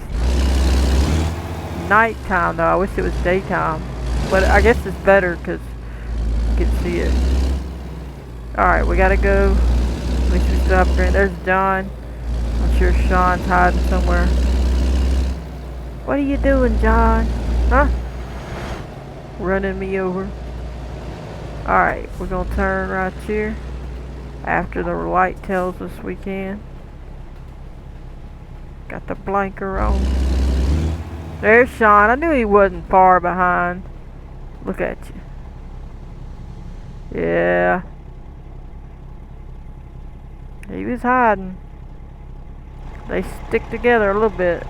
Nighttime though. I wish it was daytime, but I guess it's better because you can see it. All right, we gotta go. At least we still have a green. There's John. I'm sure Sean's hiding somewhere. What are you doing, John? Huh? Running me over. Alright, we're gonna turn right here. After the light tells us we can. Got the blinker on. There's Sean. I knew he wasn't far behind. Look at you. Yeah. He was hiding. They stick together a little bit.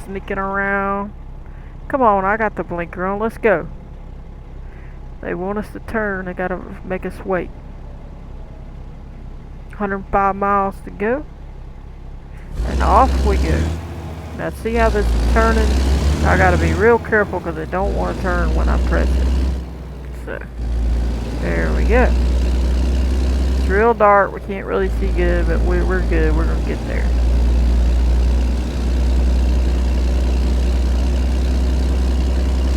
Sneaking around. Come on, I got the blinker on. Let's go. They want us to turn. They gotta make us wait. 105 miles to go. And off we go. Now see how this is turning? I gotta be real careful because I don't want to turn when I press it. So, there we go. It's real dark. We can't really see good, but we're good. We're gonna get there.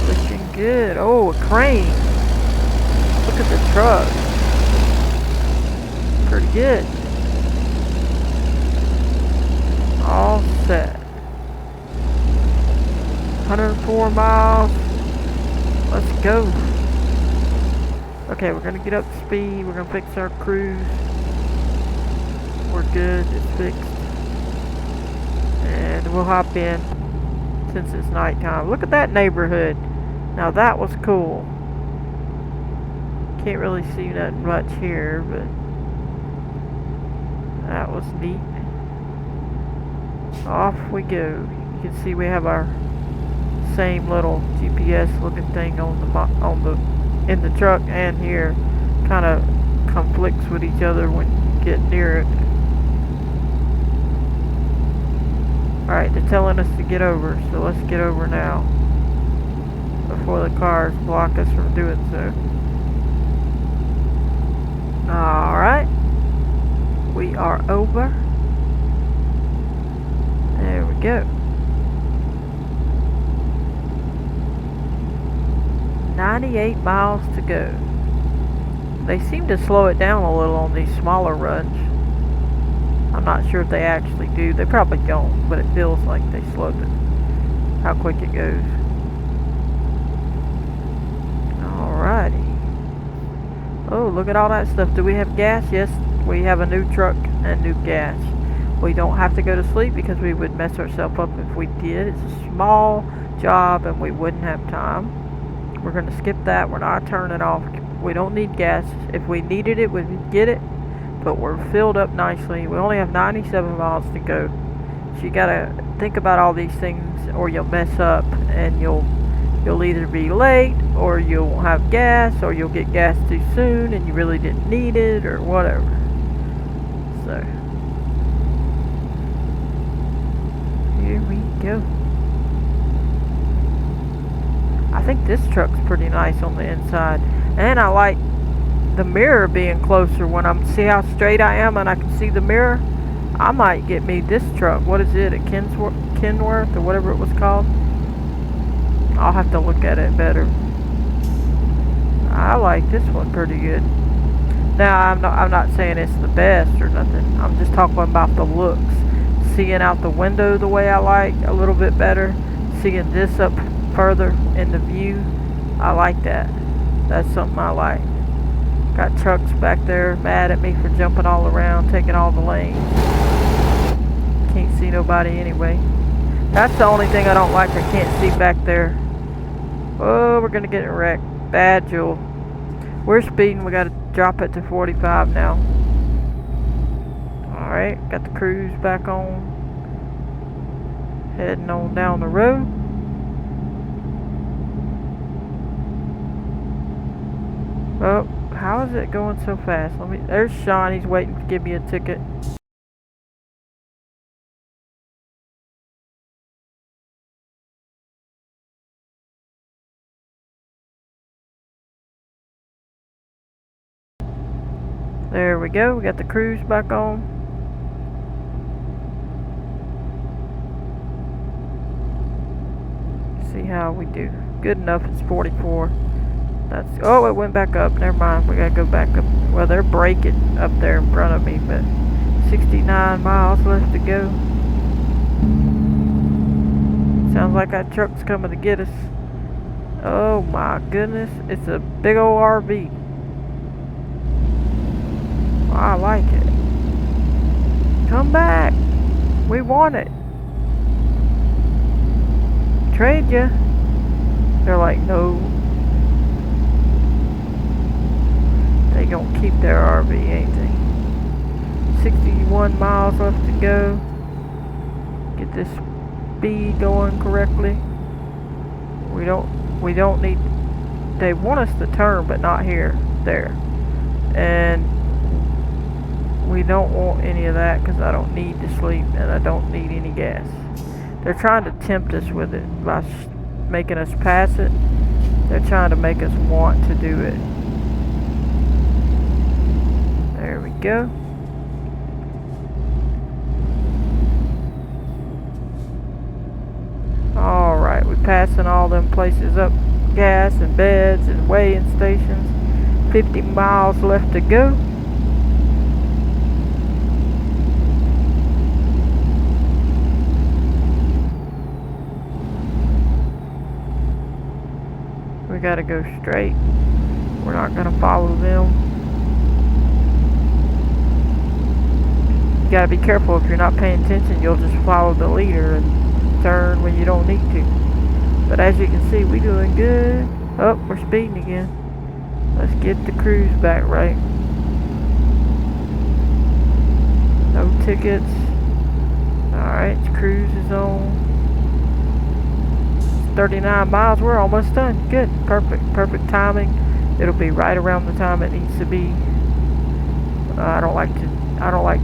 Looking good. Oh, a crane. Look at the truck. Pretty good. All set. 104 miles. Let's go. Okay, we're gonna get up to speed. We're gonna fix our cruise. We're good. It's fixed. And we'll hop in since it's nighttime. Look at that neighborhood. Now that was cool. Can't really see that much here, but that was neat. Off we go. You can see we have our same little GPS looking thing on the in the truck and here. Kind of conflicts with each other when you get near it. Alright, they're telling us to get over, so let's get over now before the cars block us from doing so. Alright, we are over. There we go. 98 miles to go. They seem to slow it down a little on these smaller runs. I'm not sure if they actually do. They probably don't, but it feels like they slowed it. How quick it goes. Alrighty. Oh, look at all that stuff. Do we have gas? Yes, we have a new truck and new gas. We don't have to go to sleep because we would mess ourselves up if we did. It's a small job and we wouldn't have time. We're going to skip that. We're not turning off. We don't need gas. If we needed it, we'd get it. But we're filled up nicely. We only have 97 miles to go. So you got to think about all these things or you'll mess up and you'll either be late or you'll have gas or you'll get gas too soon and you really didn't need it or whatever. So here we go. I think this truck's pretty nice on the inside. And I like the mirror being closer when I'm see how straight I am and I can see the mirror. I might get me this truck. What is it? A Kenworth or whatever it was called. I'll have to look at it better. I like this one pretty good. Now I'm not saying it's the best or nothing. I'm just talking about the looks. Seeing out the window the way I like a little bit better. Seeing this up further in the view. I like that. That's something I like. Got trucks back there mad at me for jumping all around, taking all the lanes. Can't see nobody anyway. That's the only thing I don't like. I can't see back there. Oh, we're gonna get wrecked. Bad, Jewel. We're speeding. We gotta drop it to 45 now. Alright, got the cruise back on. Heading on down the road. Oh, how is it going so fast? There's Sean, he's waiting to give me a ticket. There we go, we got the cruise back on. See how we do. Good enough, it's 44. Oh, it went back up. Never mind. We gotta go back up. Well, they're braking up there in front of me, but 69 miles left to go. Sounds like that truck's coming to get us. Oh my goodness. It's a big old RV. I like it. Come back. We want it. Trade ya. They're like, no. They gonna keep their RV, ain't they? 61 miles left to go. Get this speed going correctly. We don't need, they want us to turn, but not here, there. And we don't want any of that because I don't need to sleep and I don't need any gas. They're trying to tempt us with it by making us pass it. They're trying to make us want to do it. There we go. Alright, we're passing all them places up, gas and beds and weighing stations. 50 miles left to go. We gotta go straight. We're not gonna follow them. You gotta be careful. If you're not paying attention, you'll just follow the leader and turn when you don't need to. But as you can see, we doing good. Oh, we're speeding again. Let's get the cruise back right. No tickets. Alright, cruise is on. 39 miles. We're almost done. Good. Perfect timing. It'll be right around the time it needs to be. I don't like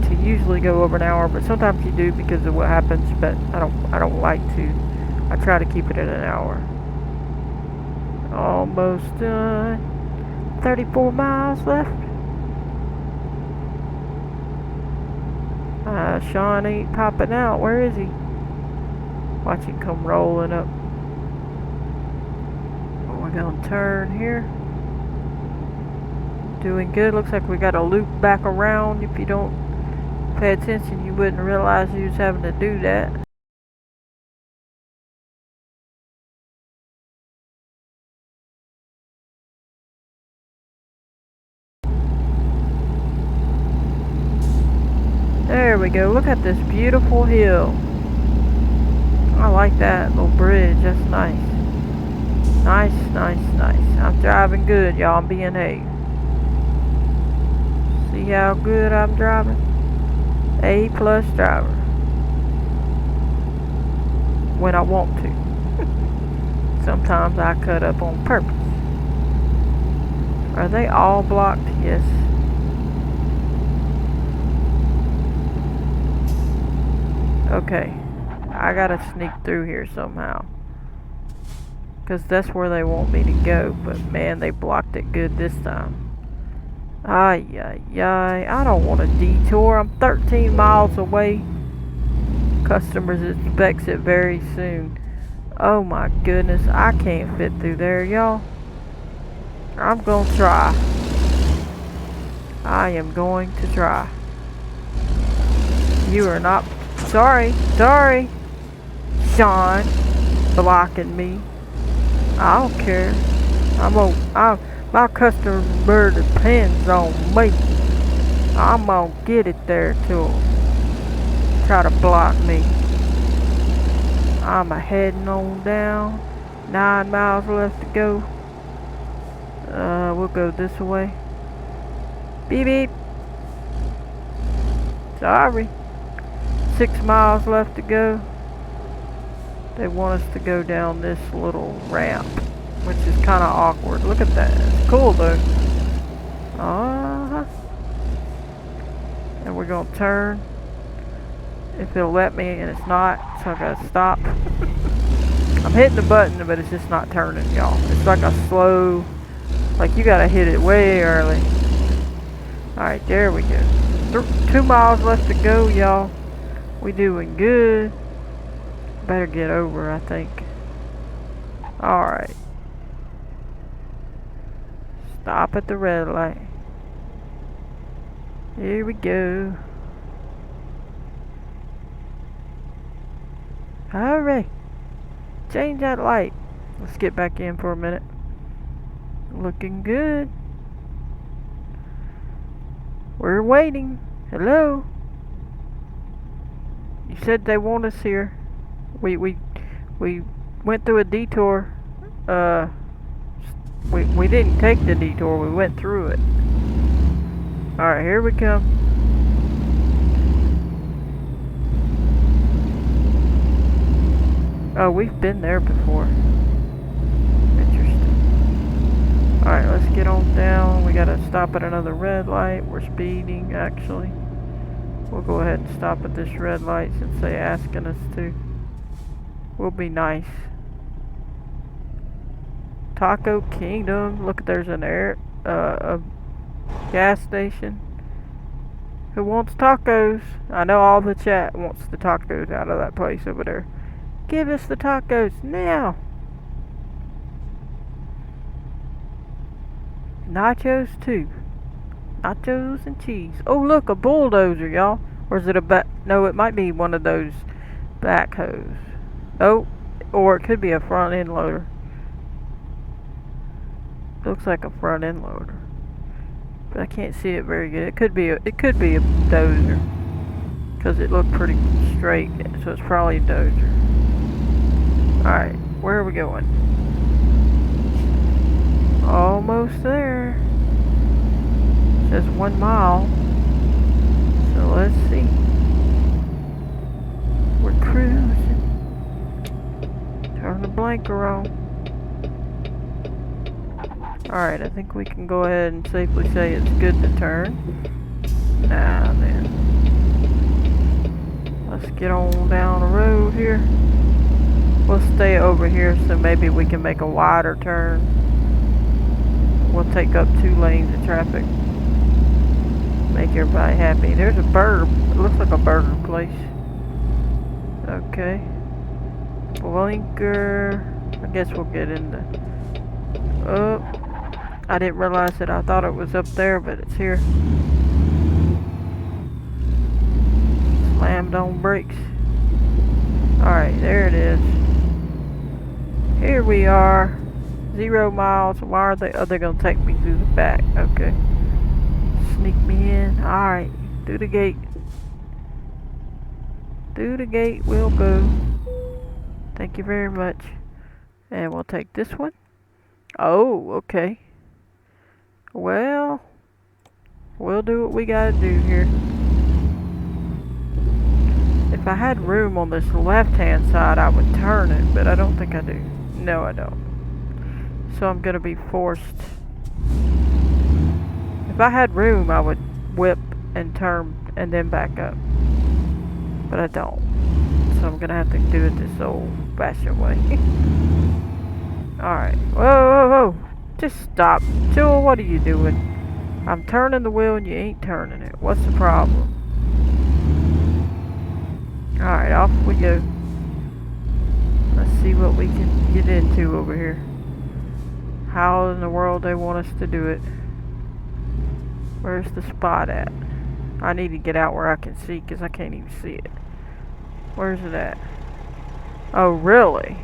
to usually go over an hour, but sometimes you do because of what happens, but I don't like to. I try to keep it at an hour. Almost done. 34 miles left. Sean ain't popping out. Where is he? Watch him come rolling up. We're gonna turn here. Doing good. Looks like we got a loop back around. If you don't pay attention, you wouldn't realize you was having to do that. There we go. Look at this beautiful hill. I like that little bridge. That's nice. Nice. I'm driving good, y'all. I'm being A. See how good I'm driving? A+ driver. When I want to. Sometimes I cut up on purpose. Are they all blocked? Yes. Okay. I gotta sneak through here somehow. Because that's where they want me to go. But man, they blocked it good this time. I don't want a detour. I'm 13 miles away. Customers expects it very soon. Oh my goodness, I can't fit through there, y'all. I'm gonna try. I am going to try. You are not. Sorry. Sean blocking me. I don't care. My customer depends on me. I'm gonna get it there to him. Try to block me. I'm heading on down. 9 miles left to go. We'll go this way. Beep beep. Sorry. 6 miles left to go. They want us to go down this little ramp, which is kind of awkward. Look at that. It's cool though. And we're gonna turn if it'll let me, and it's not, so I gotta stop. I'm hitting the button, but it's just not turning, y'all. It's like a slow, like you gotta hit it way early. Alright, there we go. 2 miles left to go, y'all. We doing good. Better get over, I think. Alright. Stop at the red light. Here we go. Alright. Change that light. Let's get back in for a minute. Looking good. We're waiting. Hello? You said they want us here. We went through a detour. We didn't take the detour, we went through it. Alright, here we come. Oh, we've been there before. Interesting. Alright, let's get on down. We gotta stop at another red light. We're speeding, actually. We'll go ahead and stop at this red light since they're asking us to. We'll be nice. Taco Kingdom. Look, there's an a gas station. Who wants tacos? I know all the chat wants the tacos out of that place over there. Give us the tacos now. Nachos too. Nachos and cheese. Oh look, a bulldozer, y'all. Or is it a no, it might be one of those backhoes. Oh, or it could be a front end loader. Looks like a front end loader, but I can't see it very good. It could be a dozer, because it looked pretty straight, so it's probably a dozer. Alright, where are we going? Almost there. It says 1 mile. So let's see. We're cruising. Turn the blinker on. Alright, I think we can go ahead and safely say it's good to turn. Now then. Let's get on down the road here. We'll stay over here so maybe we can make a wider turn. We'll take up 2 lanes of traffic. Make everybody happy. There's a burger. It looks like a burger place. Okay. Blinker. I guess we'll get in the... Oh. I didn't realize it. I thought it was up there, but it's here. Slammed on brakes. Alright, there it is. Here we are. 0 miles. Why are they? Oh, they're gonna take me through the back. Okay. Sneak me in. Alright. Through the gate. Through the gate we'll go. Thank you very much. And we'll take this one. Oh, okay. Well, we'll do what we gotta do here. If I had room on this left-hand side, I would turn it, but I don't think I do. No, I don't. So I'm gonna be forced. If I had room, I would whip and turn and then back up. But I don't. So I'm gonna have to do it this old-fashioned way. Alright. Whoa, whoa, whoa. Just stop. Jewel, what are you doing? I'm turning the wheel and you ain't turning it. What's the problem? Alright, off we go. Let's see what we can get into over here. How in the world they want us to do it. Where's the spot at? I need to get out where I can see because I can't even see it. Where's it at? Oh, really?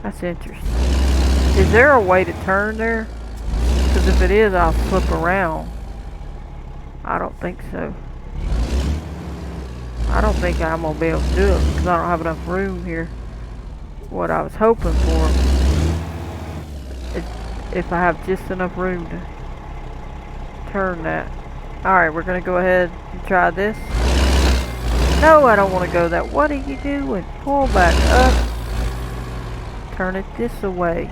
That's interesting. Is there a way to turn there? Because if it is, I'll flip around. I don't think so. I don't think I'm going to be able to do it because I don't have enough room here. what I was hoping for. If I have just enough room to turn that. Alright, we're gonna go ahead and try this. No, I don't want to go that. What are you doing? Pull back up. Turn it this way.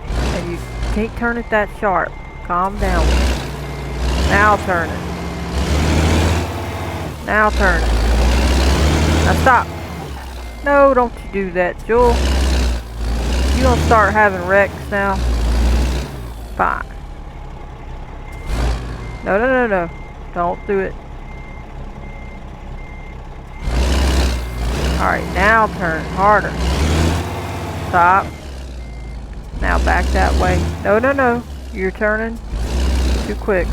And you can't turn it that sharp. Calm down. Now turn it. Now turn it. Now stop. No, don't you do that, Joel. You gonna start having wrecks now? Fine. No, no, no, no. Don't do it. Alright, now turn harder. Stop. Now back that way. No, no, no. You're turning too quick.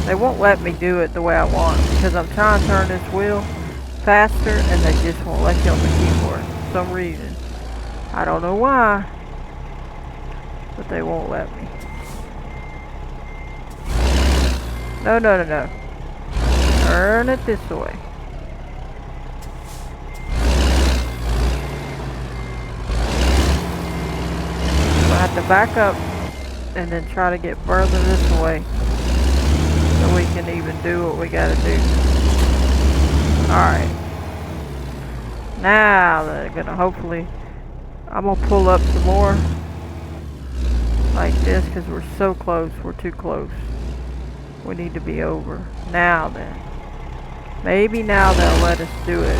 They won't let me do it the way I want because I'm trying to turn this wheel faster and they just won't let you on the keyboard for some reason. I don't know why, but they won't let me. No, no, no, no. Turn it this way. I have to back up and then try to get further this way so we can even do what we gotta do. Alright. Now they're gonna hopefully, I'm gonna pull up some more like this because we're so close. We're too close. We need to be over. Now then. Maybe now they'll let us do it.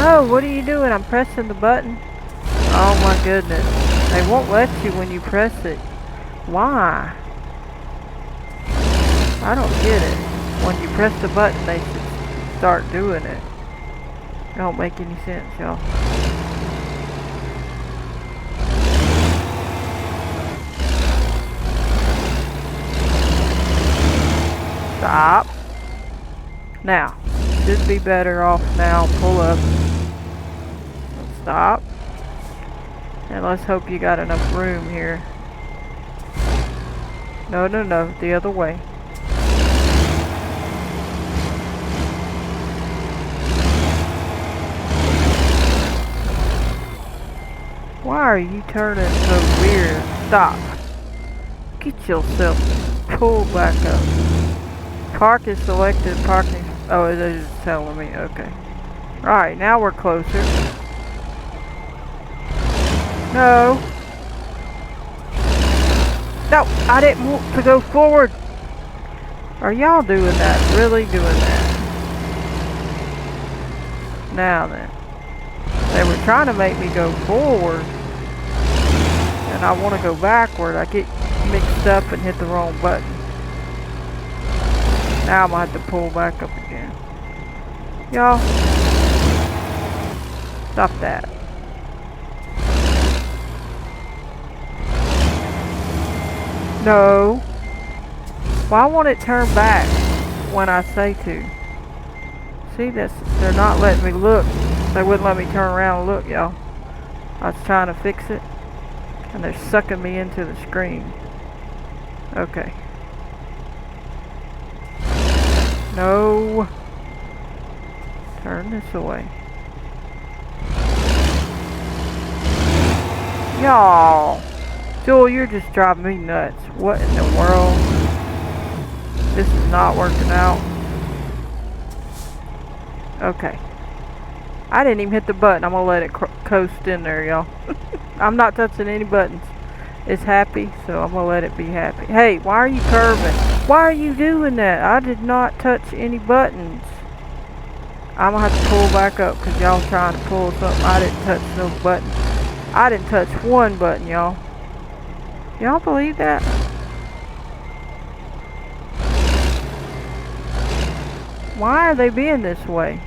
Oh, what are you doing? I'm pressing the button. Oh my goodness. They won't let you when you press it. Why? I don't get it. When you press the button, they should start doing it. It don't make any sense, y'all. Stop. Now, should be better off now. Pull up. Stop. And let's hope you got enough room here. No, no, no. The other way. Why are you turning so weird? Stop. Get yourself pulled back up. Park is selected. Parking. Oh, it is telling me. Okay. Alright, now we're closer. No. No, I didn't want to go forward. Are y'all doing that? Really doing that? Now then. They were trying to make me go forward. And I want to go backward. I get mixed up and hit the wrong button. Now I'm going to have to pull back up again. Y'all. Stop that. No. Why won't it turn back when I say to? See, they're not letting me look. They wouldn't let me turn around and look, y'all. I was trying to fix it. And they're sucking me into the screen. Okay. No. Turn this away. Y'all. Joel, you're just driving me nuts. What in the world? This is not working out. Okay. I didn't even hit the button. I'm gonna let it coast in there, y'all. I'm not touching any buttons. It's happy, so I'm gonna let it be happy. Hey, why are you curving? Why are you doing that? I did not touch any buttons. I'm gonna have to pull back up because y'all trying to pull something. I didn't touch no buttons. I didn't touch one button, y'all. Y'all believe that? Why are they being this way?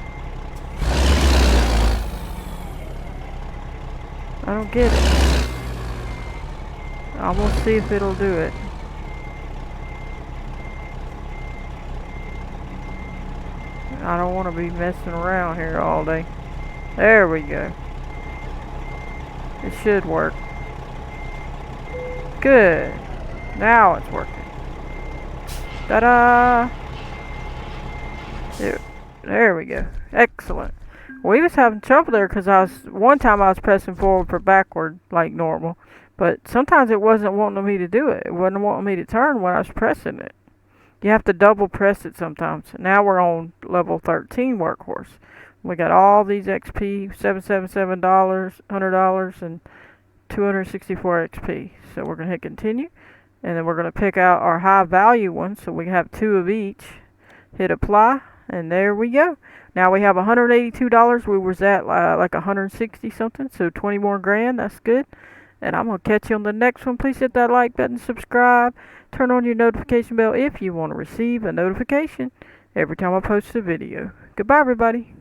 I don't get it. I'm gonna see if it'll do it. I don't want to be messing around here all day. There we go. It should work. Good. Now it's working. Ta-da! There we go. Excellent. We was having trouble there because one time I was pressing forward for backward like normal, but sometimes it wasn't wanting me to do it. It wasn't wanting me to turn when I was pressing it. You have to double press it sometimes. Now we're on level 13 workhorse. We got all these XP, $777, $100, and 264 XP. So we're gonna hit continue, and then we're gonna pick out our high value ones. So we have 2 of each. Hit apply, and there we go. Now we have $182. We was at like 160 something, so 20 more grand. That's good. And I'm gonna catch you on the next one. Please hit that like button, subscribe, turn on your notification bell if you want to receive a notification every time I post a video. Goodbye, everybody.